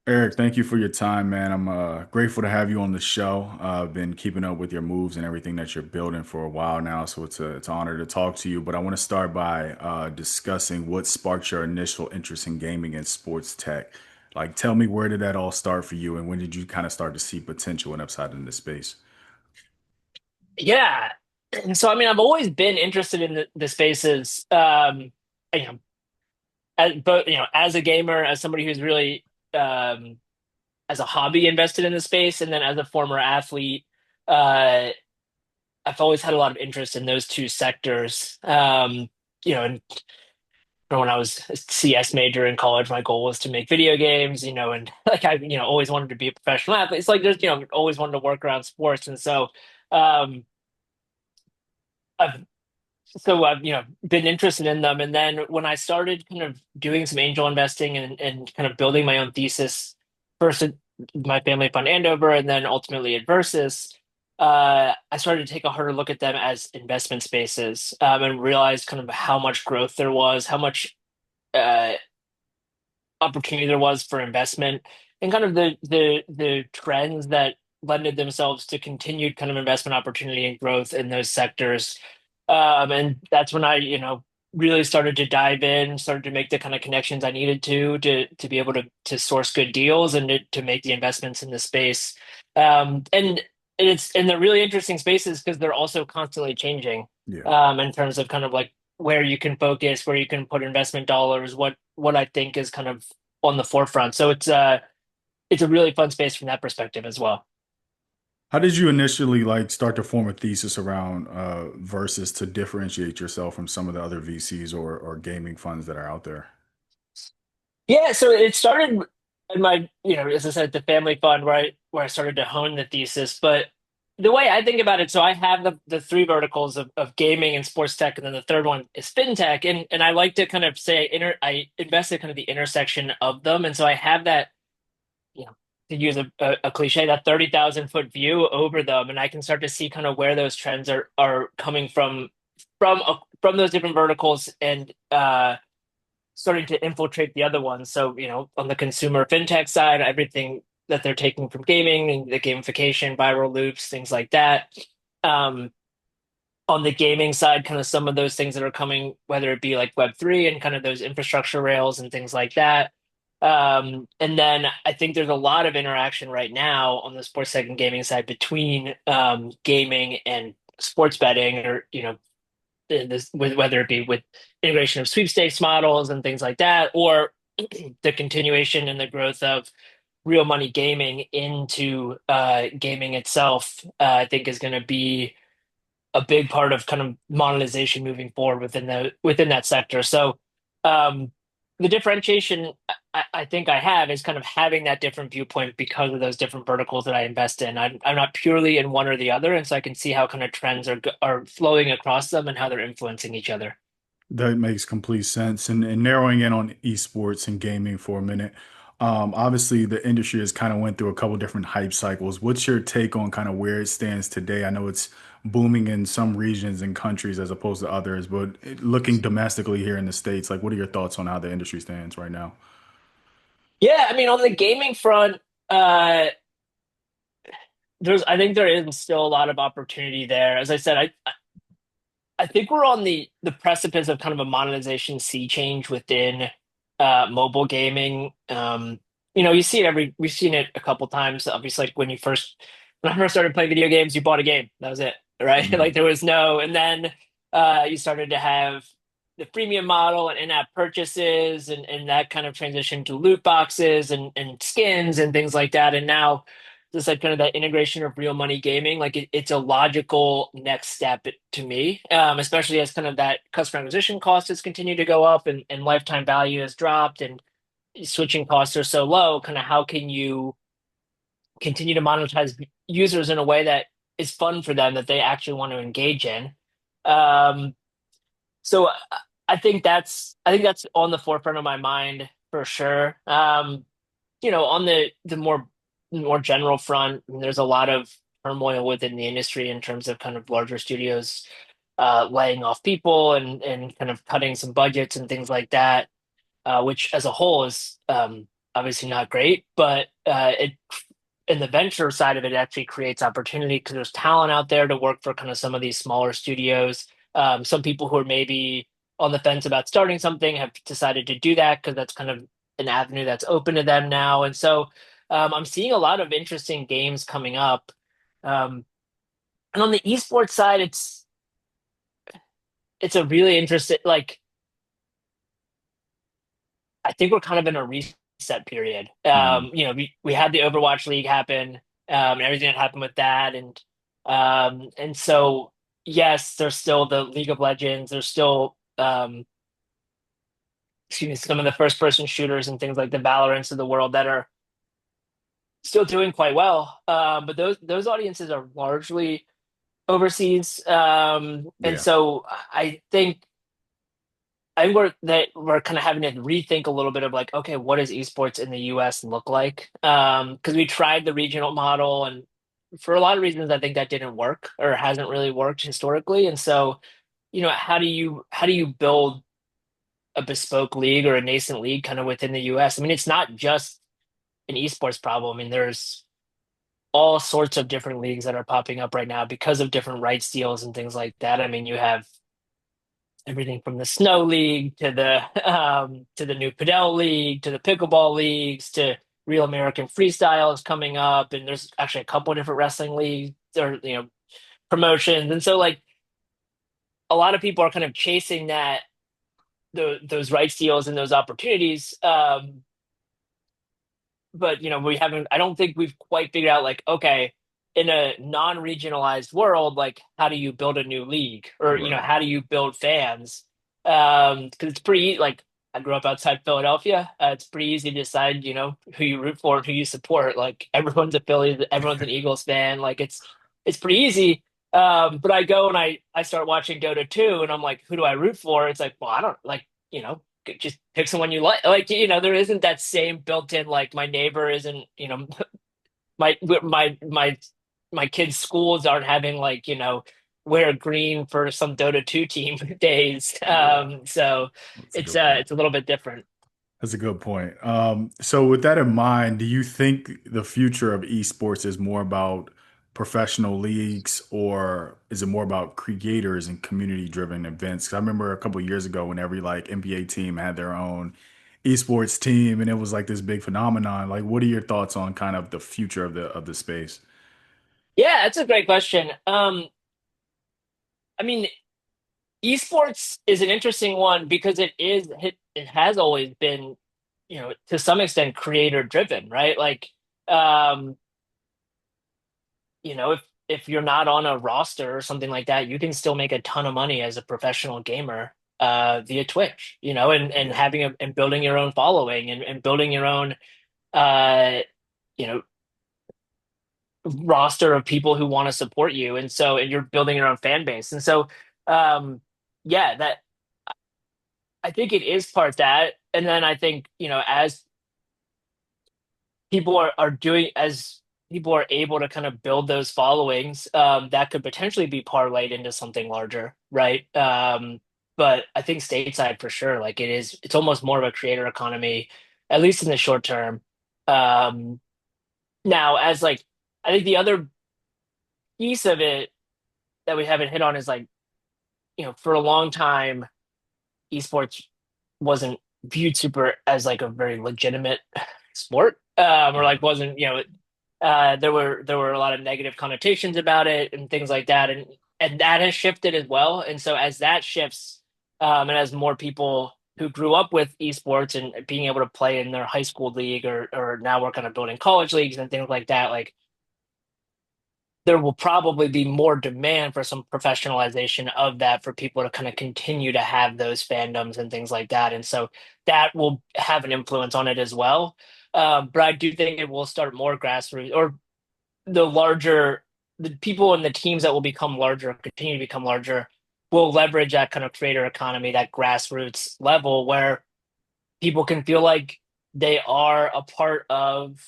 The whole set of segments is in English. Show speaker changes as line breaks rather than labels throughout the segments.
Eric, thank you for your time, man. I'm grateful to have you on the show. I've been keeping up with your moves and everything that you're building for a while now, so it's an honor to talk to you. But I want to start by discussing what sparked your initial interest in gaming and sports tech. Like, tell me, where did that all start for you, and when did you kind of start to see potential and upside in this space?
Yeah. So, I mean, I've always been interested in the spaces, you know, as a gamer, as somebody who's really, um, as a hobby invested in the space, and then as a former athlete, uh, I've always had a lot of interest in those two sectors. And when I was a CS major in college, my goal was to make video games, and like always wanted to be a professional athlete. It's like always wanted to work around sports. And so, um, I've I've been interested in them. And then when I started kind of doing some angel investing and kind of building my own thesis, first at my family fund Andover and then ultimately at Versus, I started to take a harder look at them as investment spaces, and realized kind of how much growth there was, how much uh, opportunity there was for investment, and kind of the trends that lended themselves to continued kind of investment opportunity and growth in those sectors. And that's when I really started to dive in, started to make the kind of connections I needed to be able to source good deals and to make the investments in the space. And they're really interesting spaces because they're also constantly changing,
Yeah.
in terms of kind of like where you can focus, where you can put investment dollars, what I think is kind of on the forefront. So it's a really fun space from that perspective as well.
How did you initially like start to form a thesis around versus to differentiate yourself from some of the other VCs or gaming funds that are out there?
Yeah, so it started in as I said, the family fund where I started to hone the thesis. But the way I think about it, so I have the three verticals of gaming and sports tech, and then the third one is fintech. And I like to kind of say I invest in kind of the intersection of them. And so I have that, you know, to use a cliche, that 30,000 foot view over them, and I can start to see kind of where those trends are coming from those different verticals and starting to infiltrate the other ones. So, on the consumer fintech side, everything that they're taking from gaming and the gamification, viral loops, things like that. Um, on the gaming side, kind of some of those things that are coming, whether it be like Web3 and kind of those infrastructure rails and things like that. And then I think there's a lot of interaction right now on the sports tech and gaming side between gaming and sports betting, or whether it be with integration of sweepstakes models and things like that, or the continuation and the growth of real money gaming into gaming itself. I think is going to be a big part of kind of monetization moving forward within that sector. So um, the differentiation I think I have is kind of having that different viewpoint because of those different verticals that I invest in. I'm not purely in one or the other, and so I can see how kind of trends are flowing across them and how they're influencing each other.
That makes complete sense. And narrowing in on esports and gaming for a minute, obviously the industry has kind of went through a couple different hype cycles. What's your take on kind of where it stands today? I know it's booming in some regions and countries as opposed to others, but looking domestically here in the States, like what are your thoughts on how the industry stands right now?
Yeah, I mean, on the gaming front, uh, I think there is still a lot of opportunity there. As I said, I think we're on the precipice of kind of a monetization sea change within mobile gaming. You see it we've seen it a couple times. Obviously, like when I first started playing video games, you bought a game. That was it, right?
Mhm.
Like there was no, and then you started to have the freemium model and in-app purchases, and that kind of transitioned to loot boxes and skins and things like that. And now just like kind of that integration of real money gaming, like it's a logical next step to me, especially as kind of that customer acquisition cost has continued to go up and lifetime value has dropped and switching costs are so low. Kind of how can you continue to monetize users in a way that is fun for them that they actually want to engage in? Um, so I think that's on the forefront of my mind for sure. On the more general front, there's a lot of turmoil within the industry in terms of kind of larger studios laying off people and kind of cutting some budgets and things like that, which as a whole is obviously not great, but it in the venture side of it, it actually creates opportunity because there's talent out there to work for kind of some of these smaller studios. Some people who are maybe on the fence about starting something have decided to do that because that's kind of an avenue that's open to them now. And so I'm seeing a lot of interesting games coming up. Um, and on the esports side, it's a really interesting like I think we're kind of in a reset period.
Mm,
We had the Overwatch League happen, and everything that happened with that, and so yes, there's still the League of Legends. There's still excuse me, some of the first person shooters and things like the Valorants of the world that are still doing quite well. But those audiences are largely overseas, and
yeah.
so I think we're kind of having to rethink a little bit of like, okay, what does esports in the US look like? Because we tried the regional model, and for a lot of reasons, I think that didn't work or hasn't really worked historically. And so, how do you build a bespoke league or a nascent league kind of within the US? I mean, it's not just an esports problem. I mean, there's all sorts of different leagues that are popping up right now because of different rights deals and things like that. I mean, you have everything from the Snow League to the new Padel League to the pickleball leagues to Real American Freestyle is coming up, and there's actually a couple of different wrestling leagues or promotions, and so like a lot of people are kind of chasing those rights deals and those opportunities. But we haven't. I don't think we've quite figured out like, okay, in a non-regionalized world, like how do you build a new league, or
Right.
how do you build fans? Because it's pretty like I grew up outside Philadelphia. It's pretty easy to decide, who you root for and who you support. Like everyone's a Phillies, everyone's an Eagles fan. Like it's pretty easy. But I go and I start watching Dota 2, and I'm like, who do I root for? It's like, well, I don't like, just pick someone you like. Like, there isn't that same built-in like my neighbor isn't, my kids' schools aren't having like, wear green for some Dota 2 team days.
Yeah.
So
That's a
it's
good point.
it's a little bit different.
That's a good point. So with that in mind, do you think the future of esports is more about professional leagues or is it more about creators and community driven events? 'Cause I remember a couple of years ago when every like NBA team had their own esports team and it was like this big phenomenon. Like, what are your thoughts on kind of the future of the space?
Yeah, that's a great question. I mean, esports is an interesting one because it has always been, to some extent creator driven, right? Like, um, if you're not on a roster or something like that, you can still make a ton of money as a professional gamer via Twitch, and
Yeah.
and building your own following and building your own uh, you know, roster of people who want to support you. And you're building your own fan base. And so yeah, that I think it is part that. And then I think, as as people are able to kind of build those followings, that could potentially be parlayed into something larger, right? But I think stateside for sure, like it's almost more of a creator economy, at least in the short term. Um, Now, as like, I think the other piece of it that we haven't hit on is like, for a long time, esports wasn't viewed super as like a very legitimate sport, or like
Uh,
wasn't, there were a lot of negative connotations about it and things like that, and that has shifted as well. And so as that shifts, and as more people who grew up with esports and being able to play in their high school league, or now we're kind of building college leagues and things like that, like there will probably be more demand for some professionalization of that for people to kind of continue to have those fandoms and things like that. And so that will have an influence on it as well. But I do think it will start more grassroots, or the people and the teams that will become larger, continue to become larger, will leverage that kind of creator economy, that grassroots level where people can feel like they are a part of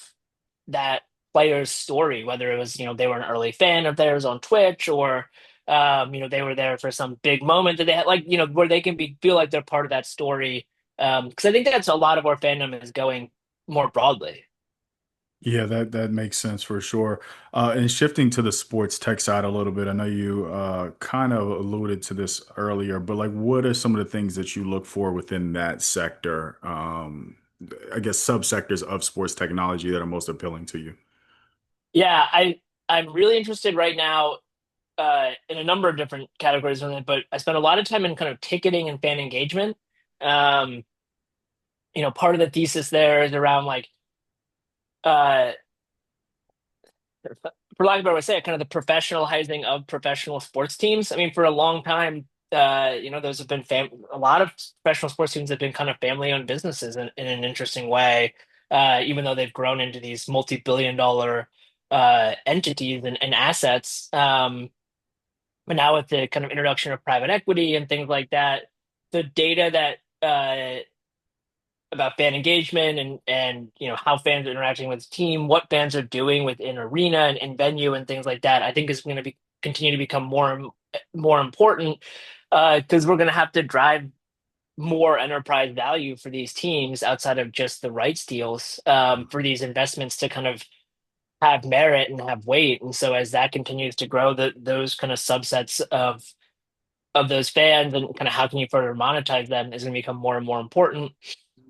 that player's story, whether it was, they were an early fan of theirs on Twitch, or they were there for some big moment that they had, like, where they can feel like they're part of that story. Because I think that's a lot of where fandom is going more broadly.
Yeah, that makes sense for sure. And shifting to the sports tech side a little bit, I know you kind of alluded to this earlier, but like, what are some of the things that you look for within that sector? I guess subsectors of sports technology that are most appealing to you.
Yeah, I'm really interested right now in a number of different categories on it, but I spent a lot of time in kind of ticketing and fan engagement. Um, Part of the thesis there is around like uh for lack of a better way to say it, kind of the professionalizing of professional sports teams. I mean, for a long time, those have been a lot of professional sports teams have been kind of family-owned businesses in an interesting way, even though they've grown into these multi-billion-dollar entities and assets. But now with the kind of introduction of private equity and things like that, the data that about fan engagement and how fans are interacting with the team, what fans are doing within arena and venue and things like that, I think is going to be continue to become more important because we're going to have to drive more enterprise value for these teams outside of just the rights deals for these investments to kind of have merit and have weight. And so as that continues to grow, those kind of subsets of those fans and kind of how can you further monetize them is going to become more and more important.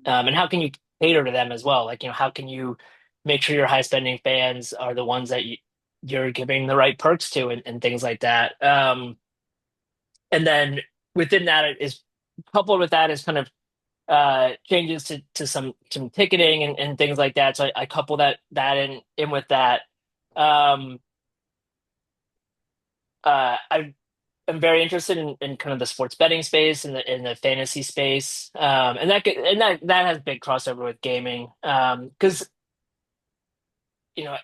And how can you cater to them as well? Like, how can you make sure your high spending fans are the ones that you're giving the right perks to and things like that. And then within that is coupled with that is kind of changes to some ticketing and things like that. So I couple that in with that. Um, I am very interested in kind of the sports betting space and the fantasy space, and that has big crossover with gaming. Because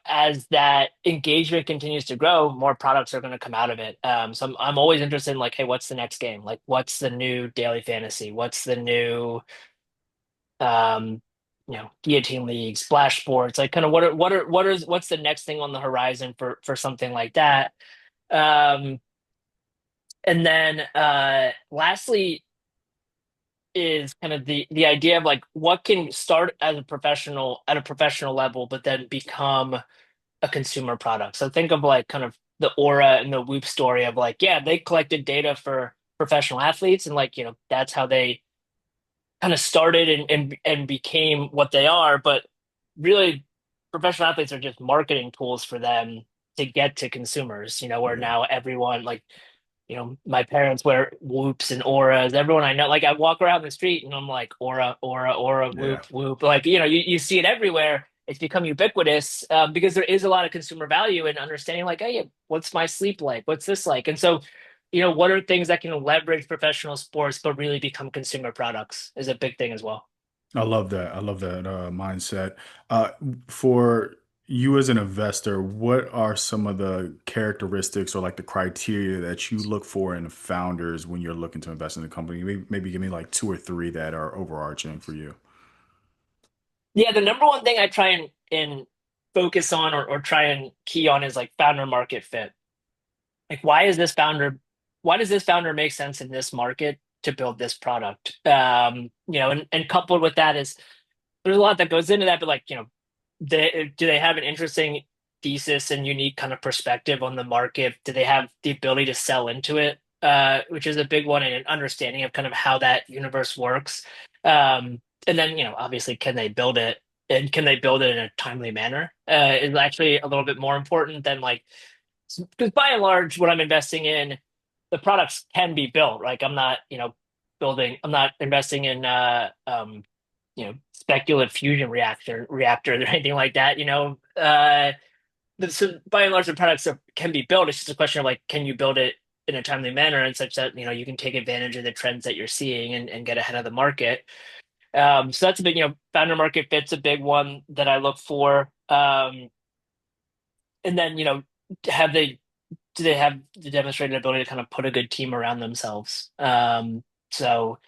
as that engagement continues to grow, more products are going to come out of it. So I'm always interested in like, hey, what's the next game? Like, what's the new daily fantasy? What's the new um, guillotine league, splash sports? Like, kind of what's the next thing on the horizon for something like that? Um, and then lastly is kind of the idea of like what can start as a professional at a professional level, but then become a consumer product. So think of like kind of the Aura and the Whoop story of like, yeah, they collected data for professional athletes and like, that's how they kind of started and became what they are. But really, professional athletes are just marketing tools for them to get to consumers, where
Yeah.
now everyone like my parents wear whoops and auras. Everyone I know, like I walk around the street and I'm like, aura, aura, aura,
Yeah.
whoop, whoop. Like, you see it everywhere. It's become ubiquitous because there is a lot of consumer value in understanding, like, hey, what's my sleep like? What's this like? And so, what are things that can leverage professional sports but really become consumer products is a big thing as well.
I love that. I love that mindset. Uh, for you as an investor, what are some of the characteristics or like the criteria that you look for in founders when you're looking to invest in the company? Maybe give me like two or three that are overarching for you.
Yeah, the number one thing I try and focus on or try and key on is like founder market fit. Like, why does this founder make sense in this market to build this product? And coupled with that is there's a lot that goes into that, but like, do they have an interesting thesis and unique kind of perspective on the market? Do they have the ability to sell into it? Which is a big one, and an understanding of kind of how that universe works. And then, obviously, can they build it? And can they build it in a timely manner? Is actually a little bit more important than like because by and large, what I'm investing in, the products can be built. Like I'm not investing in speculative fusion reactors or anything like that. So by and large, the products can be built. It's just a question of like, can you build it in a timely manner and such that you can take advantage of the trends that you're seeing and get ahead of the market. So that's a big, founder market fit's a big one that I look for. And then have they do they have the demonstrated ability to kind of put a good team around themselves? So,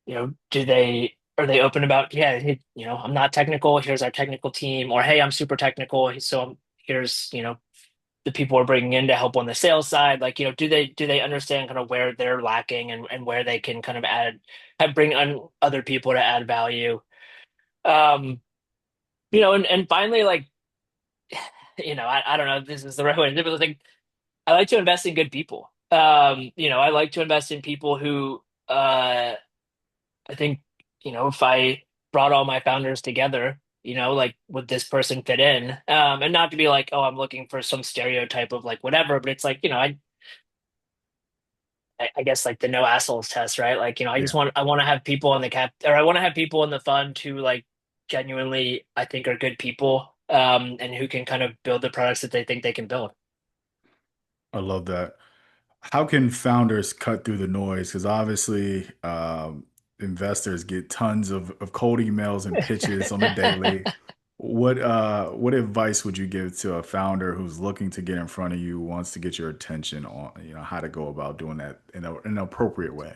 do they are they open about, yeah, hey, I'm not technical, here's our technical team, or hey, I'm super technical, so here's, the people we're bringing in to help on the sales side. Like, do they understand kind of where they're lacking and where they can kind of bring on other people to add value? Um, And finally, like, I don't know if this is the right way to do it, but like, I like to invest in good people. I like to invest in people who, I think, if I brought all my founders together, like, would this person fit in? And not to be like, oh, I'm looking for some stereotype of like whatever, but it's like, I guess like the no assholes test, right? Like,
Yeah.
I want to have people in the cap, or I want to have people in the fund who like genuinely I think are good people, and who can kind of build the products that they think they can build.
I love that. How can founders cut through the noise? Because obviously, investors get tons of cold emails and pitches on the daily. What advice would you give to a founder who's looking to get in front of you, wants to get your attention on, how to go about doing that in an appropriate way?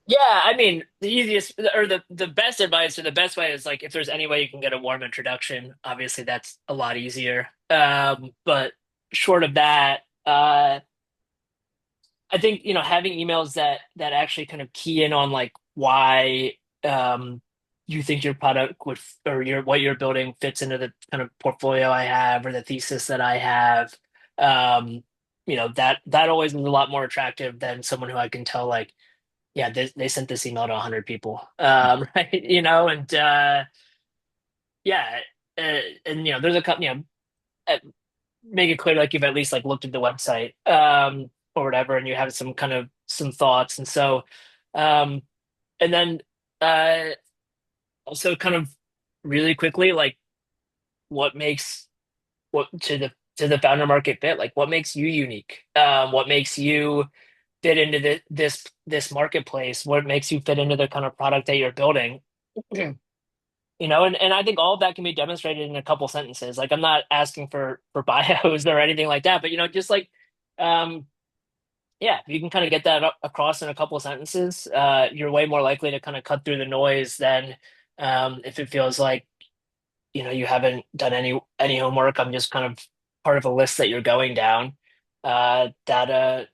Yeah, I mean, the easiest or the best advice or the best way is like if there's any way you can get a warm introduction, obviously that's a lot easier. But short of that, I think, having emails that actually kind of key in on like why you think your product would or your what you're building fits into the kind of portfolio I have or the thesis that I have. Um, that always is a lot more attractive than someone who I can tell like, yeah, they sent this email to 100 people, right? And yeah, and there's a couple, uh, make it clear like you've at least like looked at the website, or whatever, and you have some thoughts, and so, um, and then uh, also kind of really quickly like what makes what to the founder market fit, like what makes you unique, what makes you fit into this marketplace, what makes you fit into the kind of product that you're building. And I think all of that can be demonstrated in a couple sentences. Like I'm not asking for bios or anything like that, but just like um yeah, if you can kind of get that across in a couple of sentences, you're way more likely to kind of cut through the noise than if it feels like, you haven't done any homework. I'm just kind of part of a list that you're going down. That'll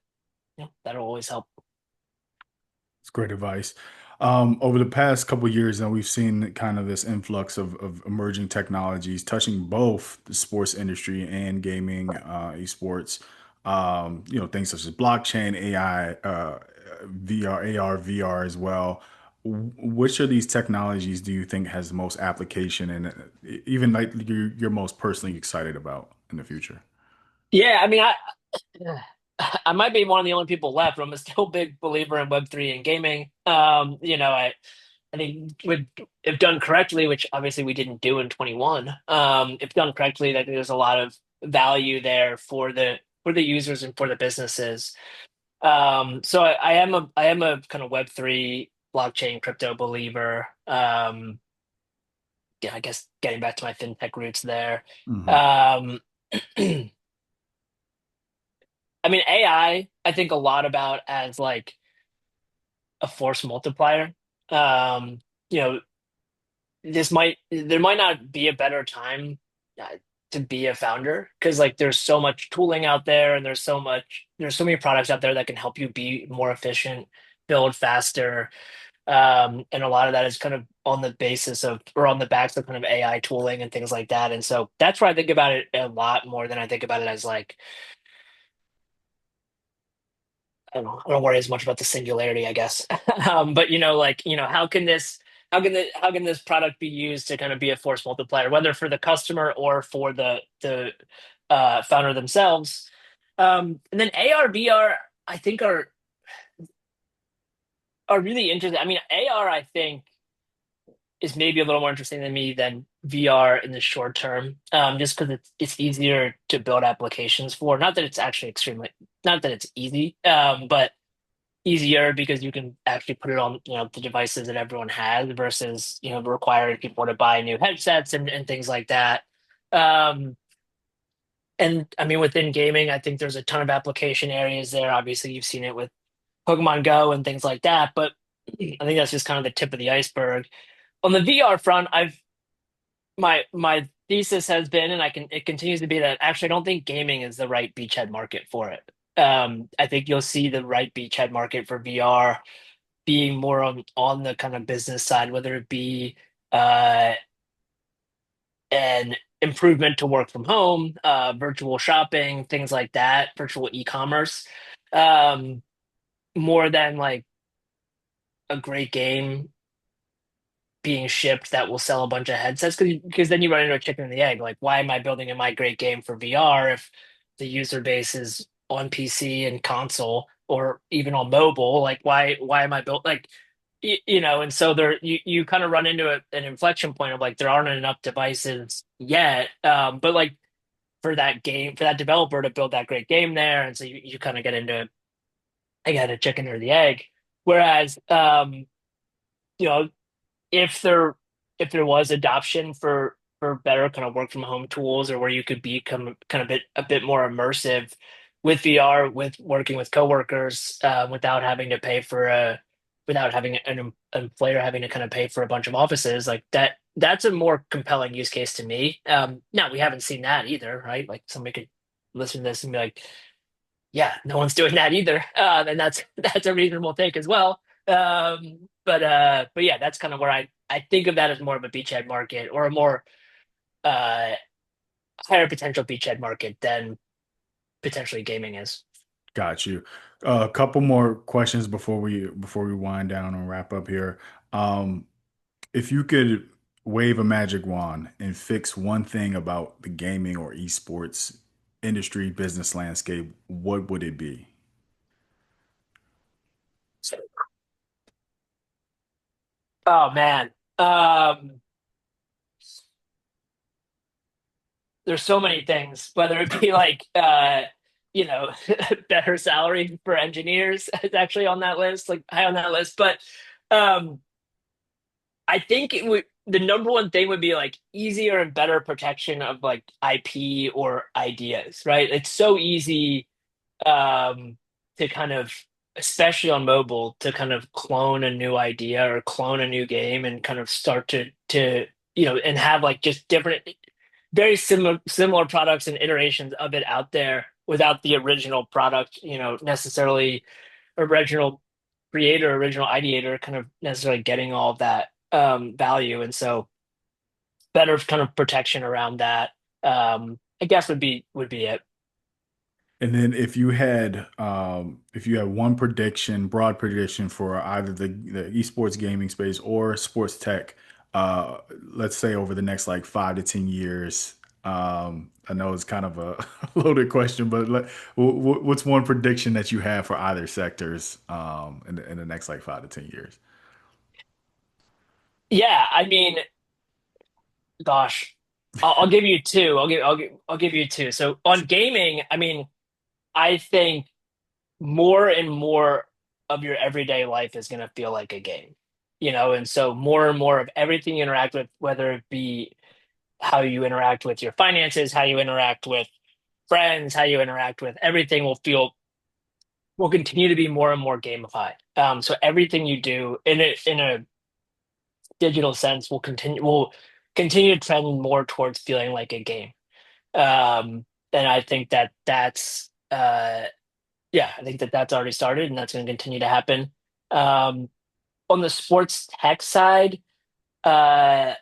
always help.
It's great advice. Over the past couple of years, now we've seen kind of this influx of emerging technologies touching both the sports industry and gaming, esports. Things such as blockchain, AI, VR, AR, VR as well. Which of these technologies do you think has the most application and even like you're most personally excited about in the future?
Yeah, I mean, I might be one of the only people left, but I'm a still big believer in Web3 and gaming. I think if done correctly, which obviously we didn't do in 21, if done correctly, I think there's a lot of value there for the users and for the businesses. So I am a kind of Web3 blockchain crypto believer. Yeah, I guess getting back to my FinTech roots there.
Hmm.
Um, I mean, I think a lot about as like a force multiplier. Um, you know, there might not be a better time uh, to be a founder because like there's so much tooling out there and there's so many products out there that can help you be more efficient, build faster. And a lot of that is kind of on the basis of or on the backs of kind of AI tooling and things like that. And so that's where I think about it a lot more than I think about it as like I don't worry as much about the singularity, I guess. But like, how can this product be used to kind of be a force multiplier, whether for the customer or for the founder themselves? And then AR, VR, I think are really interesting. I mean, AR, I think is maybe a little more interesting than me than VR in the short term, just because it's easier to build applications for. Not that it's actually not that it's easy, but easier because you can actually put it on, the devices that everyone has versus, requiring people to buy new headsets and things like that. Um, and I mean, within gaming, I think there's a ton of application areas there. Obviously, you've seen it with Pokemon Go and things like that, but I think that's just kind of the tip of the iceberg. On the VR front, my thesis has been, and it continues to be that actually I don't think gaming is the right beachhead market for it. I think you'll see the right beachhead market for VR being more on the kind of business side, whether it be uh, then improvement to work from home, virtual shopping, things like that, virtual e-commerce, um, more than like a great game being shipped that will sell a bunch of headsets because then you run into a chicken and the egg. Like, why am I building a my great game for VR if the user base is on PC and console or even on mobile? Like, why am I built like and so there you kind of run into an inflection point of like there aren't enough devices yet. But like for that game, for that developer to build that great game there, and so you kind of get into again a chicken or the egg. Whereas you know if there was adoption for better kind of work from home tools or where you could become kind of a bit more immersive with VR, with working with coworkers, without having to pay for a without having an employer having to kind of pay for a bunch of offices like that. That's a more compelling use case to me. Now we haven't seen that either, right? Like somebody could listen to this and be like, yeah, no one's doing that either. And that's a reasonable take as well. But yeah, that's kind of where I think of that as more of a beachhead market or a more uh higher potential beachhead market than potentially gaming is.
Got you. A couple more questions before we wind down and wrap up here. Um, if you could wave a magic wand and fix one thing about the gaming or esports industry business landscape, what would it be?
Oh man. Um there's so many things, whether it be like you know, better salary for engineers is actually on that list, like high on that list. But um I think the number one thing would be like easier and better protection of like IP or ideas, right? It's so easy to kind of, especially on mobile, to kind of clone a new idea or clone a new game and kind of start to and have like just different, very similar products and iterations of it out there without the original product, necessarily original creator, original ideator, kind of necessarily getting all of that value, and so better kind of protection around that. I guess would be it.
And then if you had one prediction, broad prediction for either the esports gaming space or sports tech, let's say over the next like 5 to 10 years, I know it's kind of a loaded question, but what's one prediction that you have for either sectors in the next like 5 to 10 years?
Yeah, I mean, gosh, I'll give you two. I'll give you two. So on gaming, I mean, I think more and more of your everyday life is going to feel like a game, and so more and more of everything you interact with, whether it be how you interact with your finances, how you interact with friends, how you interact with everything will continue to be more and more gamified. So everything you do in a digital sense will continue to trend more towards feeling like a game. And I think that's yeah, I think that's already started and that's going to continue to happen. Um, on the sports tech side, uh,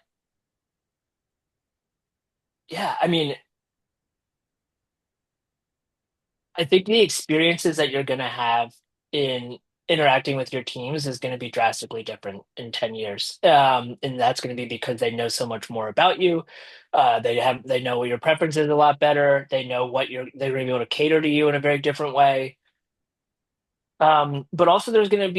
yeah, I mean, I think the experiences that you're going to have in interacting with your teams is going to be drastically different in 10 years. And that's going to be because they know so much more about you. They know your preferences a lot better. They know they're going to be able to cater to you in a very different way. But also we're going to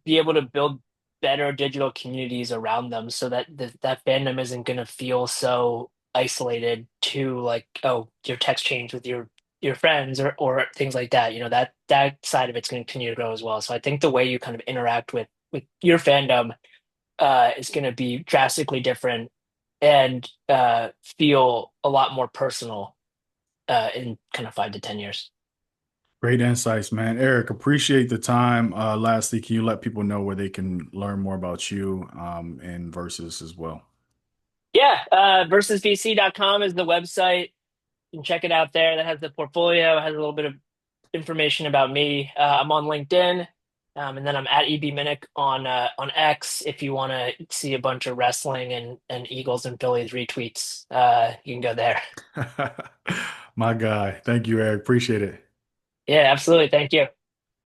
be able to build better digital communities around them so that that fandom isn't going to feel so isolated to like, oh, your text change with your friends or things like that. That side of it's going to continue to grow as well. So I think the way you kind of interact with your fandom is going to be drastically different and feel a lot more personal in kind of 5 to 10 years.
Great insights, man. Eric, appreciate the time. Lastly, can you let people know where they can learn more about you and Versus as well?
Yeah, versusvc.com is the website. You can check it out there. That has the portfolio, has a little bit of information about me. I'm on LinkedIn. And then I'm at EB Minnick on X if you want to see a bunch of wrestling and Eagles and Phillies retweets. You can go there.
My guy. Thank you, Eric. Appreciate it.
Yeah, absolutely. Thank you.